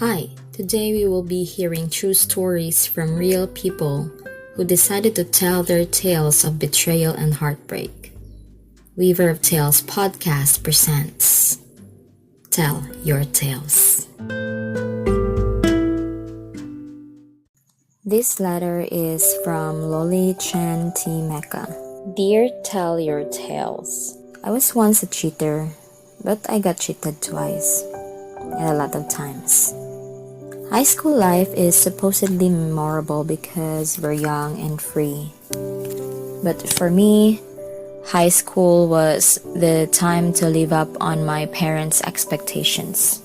Hi, today we will be hearing true stories from real people who decided to tell their tales of betrayal and heartbreak. Weaver of Tales podcast presents Tell Your Tales. This letter is from Lolychen T. Mecca. Dear Tell Your Tales. I was once a cheater, but I got cheated twice, and a lot of times. High school life is supposedly memorable because we're young and free. But for me, high school was the time to live up on my parents' expectations.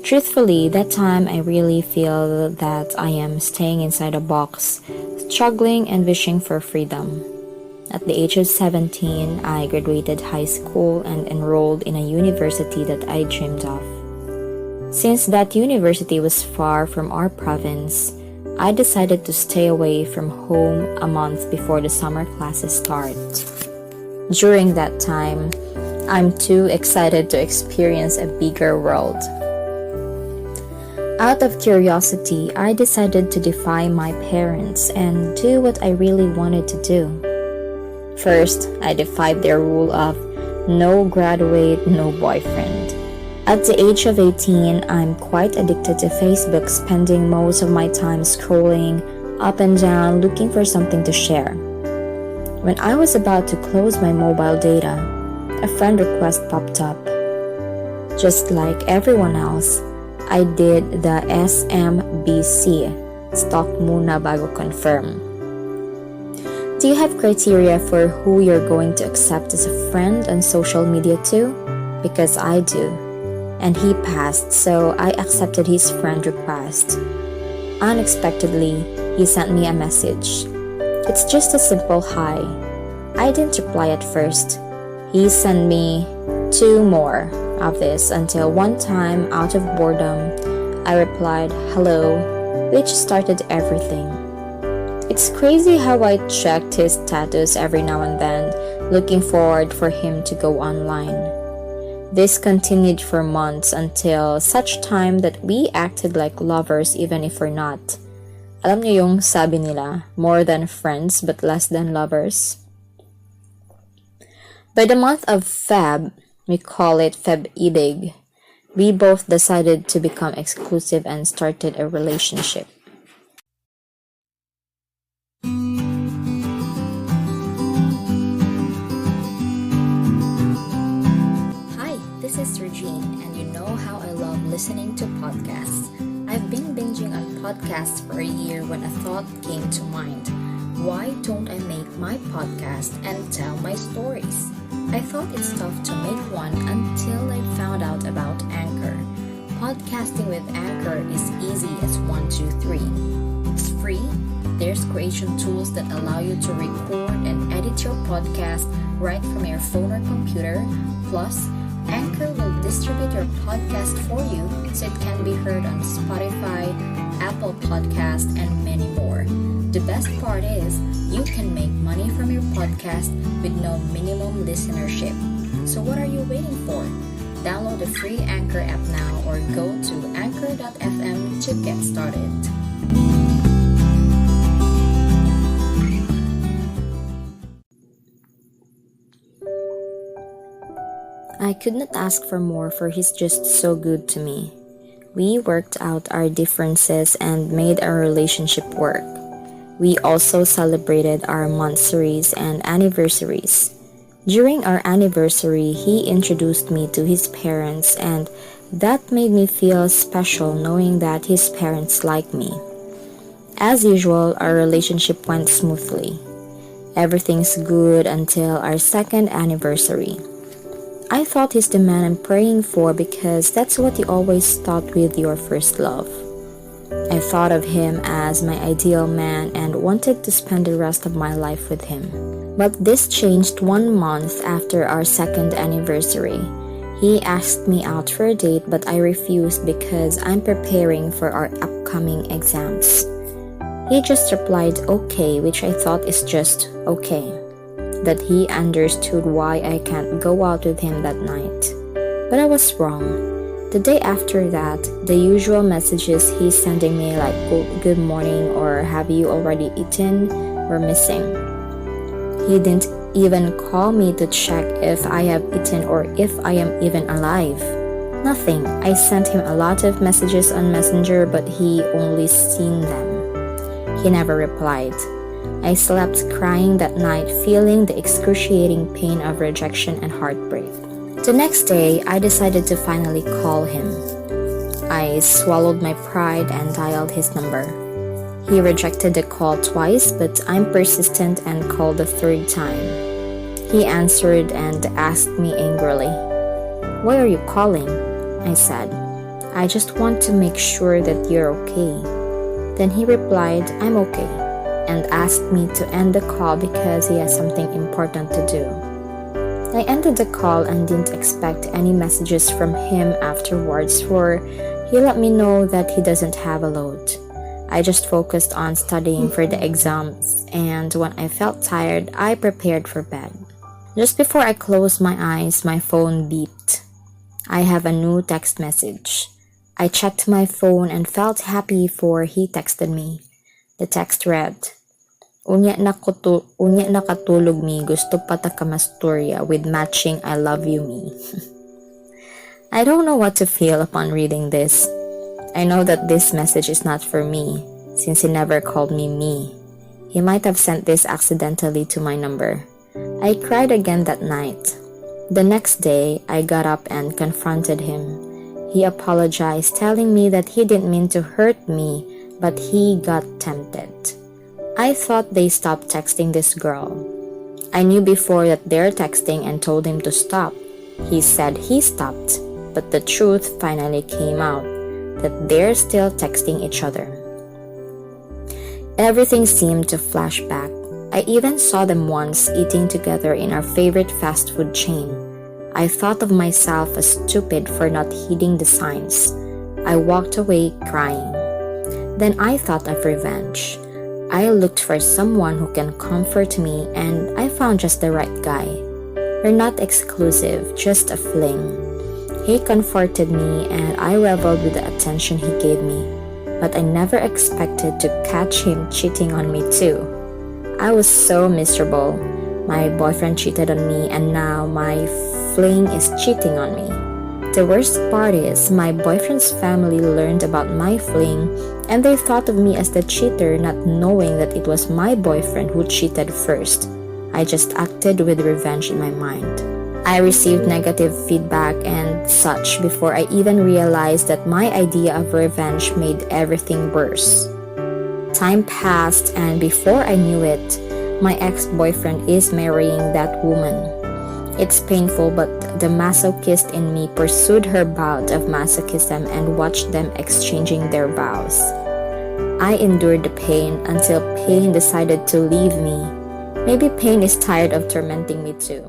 Truthfully, that time I really feel that I am staying inside a box, struggling and wishing for freedom. At the age of 17, I graduated high school and enrolled in a university that I dreamed of. Since that university was far from our province, I decided to stay away from home a month before the summer classes start. During that time, I'm too excited to experience a bigger world. Out of curiosity, I decided to defy my parents and do what I really wanted to do. First, I defied their rule of no graduate, no boyfriend. At the age of 18, I'm quite addicted to Facebook, spending most of my time scrolling up and down looking for something to share. When I was about to close my mobile data, a friend request popped up. Just like everyone else, I did the SMBC, stalk muna bago confirm. Do you have criteria for who you're going to accept as a friend on social media too? Because I do. And he passed, so I accepted his friend request. Unexpectedly, he sent me a message. It's just a simple hi. I didn't reply at first. He sent me 2 more of this until one time, out of boredom, I replied, hello, which started everything. It's crazy how I checked his status every now and then, looking forward for him to go online. This continued for months until such time that we acted like lovers even if we're not. Alam niyo yung sabi nila, more than friends but less than lovers? By the month of Feb, we call it Feb-ibig, we both decided to become exclusive and started a relationship. This is Regine, and you know how I love listening to podcasts. I've been binging on podcasts for a year when a thought came to mind. Why don't I make my podcast and tell my stories? I thought it's tough to make one until I found out about Anchor. Podcasting with Anchor is easy as 1, 2, 3. It's free. There's creation tools that allow you to record and edit your podcast right from your phone or computer. Plus, Anchor will distribute your podcast for you so it can be heard on Spotify, Apple Podcast, and many more. The best part is you can make money from your podcast with no minimum listenership. So what are you waiting for? Download the free Anchor app now or go to anchor.fm to get started. I could not ask for more, for he's just so good to me. We worked out our differences and made our relationship work. We also celebrated our monthsaries and anniversaries. During our anniversary, he introduced me to his parents, and that made me feel special knowing that his parents like me. As usual, our relationship went smoothly. Everything's good until our 2nd anniversary. I thought he's the man I'm praying for because that's what you always thought with your first love. I thought of him as my ideal man and wanted to spend the rest of my life with him. But this changed 1 month after our 2nd anniversary. He asked me out for a date, but I refused because I'm preparing for our upcoming exams. He just replied okay, which I thought is just okay. That he understood why I can't go out with him that night. But I was wrong. The day after that, the usual messages he's sending me like good morning or have you already eaten were missing. He didn't even call me to check if I have eaten or if I am even alive. Nothing. I sent him a lot of messages on Messenger, but he only seen them. He never replied. I slept crying that night, feeling the excruciating pain of rejection and heartbreak. The next day, I decided to finally call him. I swallowed my pride and dialed his number. He rejected the call twice, but I'm persistent and called the third time. He answered and asked me angrily, "Why are you calling?" I said, "I just want to make sure that you're okay." Then he replied, "I'm okay," and asked me to end the call because he has something important to do. I ended the call and didn't expect any messages from him afterwards, for he let me know that he doesn't have a load. I just focused on studying for the exams, and when I felt tired, I prepared for bed. Just before I closed my eyes, my phone beeped. I have a new text message. I checked my phone and felt happy for he texted me. The text read, Unya nakatulog mi, gusto pa ta ka masturya with matching I love you me." I don't know what to feel upon reading this. I know that this message is not for me, since he never called me. He might have sent this accidentally to my number. I cried again that night. The next day, I got up and confronted him. He apologized, telling me that he didn't mean to hurt me, but he got tempted. I thought they stopped texting this girl. I knew before that they're texting and told him to stop. He said he stopped, but the truth finally came out, that they're still texting each other. Everything seemed to flash back. I even saw them once eating together in our favorite fast food chain. I thought of myself as stupid for not heeding the signs. I walked away crying. Then I thought of revenge. I looked for someone who can comfort me, and I found just the right guy. We're not exclusive, just a fling. He comforted me, and I reveled with the attention he gave me. But I never expected to catch him cheating on me too. I was so miserable. My boyfriend cheated on me, and now my fling is cheating on me. The worst part is, my boyfriend's family learned about my fling, and they thought of me as the cheater, not knowing that it was my boyfriend who cheated first. I just acted with revenge in my mind. I received negative feedback and such before I even realized that my idea of revenge made everything worse. Time passed, and before I knew it, my ex-boyfriend is marrying that woman. It's painful, but the masochist in me pursued her bout of masochism and watched them exchanging their vows. I endured the pain until pain decided to leave me. Maybe pain is tired of tormenting me too.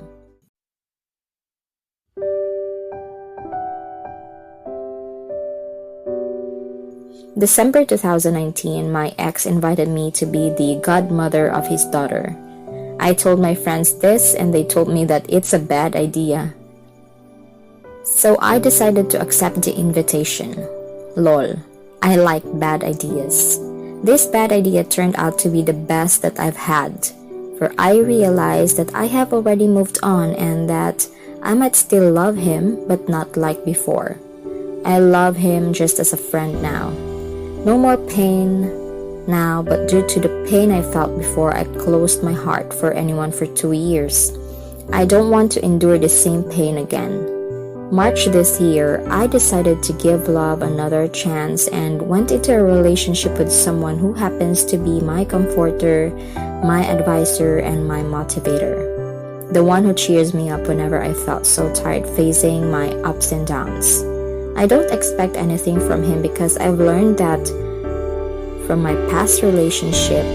December 2019, my ex invited me to be the godmother of his daughter. I told my friends this, and they told me that it's a bad idea. So I decided to accept the invitation. Lol, I like bad ideas. This bad idea turned out to be the best that I've had, for I realized that I have already moved on and that I might still love him, but not like before. I love him just as a friend now. No more pain now, but due to the pain I felt before, I closed my heart for anyone for 2 years. I don't want to endure the same pain again. March this year, I decided to give love another chance and went into a relationship with someone who happens to be my comforter, my advisor, and my motivator. The one who cheers me up whenever I felt so tired facing my ups and downs. I don't expect anything from him because I've learned that from my past relationship,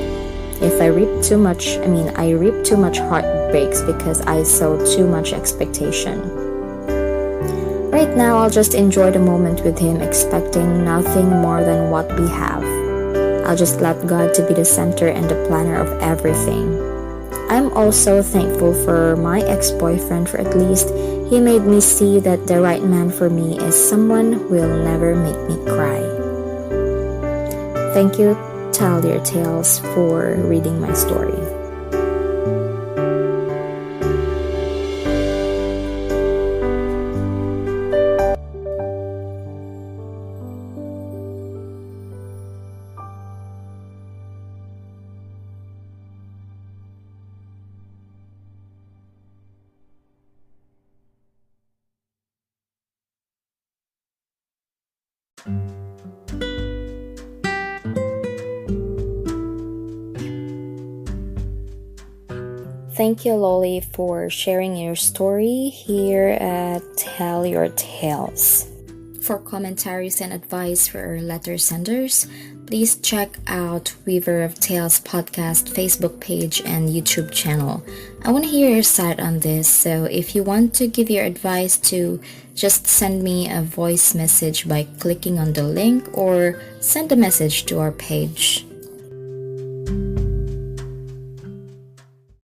if I reap too much heartbreaks because I sow too much expectation. Right now, I'll just enjoy the moment with him, expecting nothing more than what we have. I'll just let God to be the center and the planner of everything. I'm also thankful for my ex-boyfriend, for at least he made me see that the right man for me is someone who will never make me cry. Thank you, Tell Your Tales, for reading my story. Thank you, Lolly, for sharing your story here at Tell Your Tales. For commentaries and advice for our letter senders, please check out Weaver of Tales podcast Facebook page and YouTube channel. I want to hear your side on this, so if you want to give your advice to just send me a voice message by clicking on the link or send a message to our page.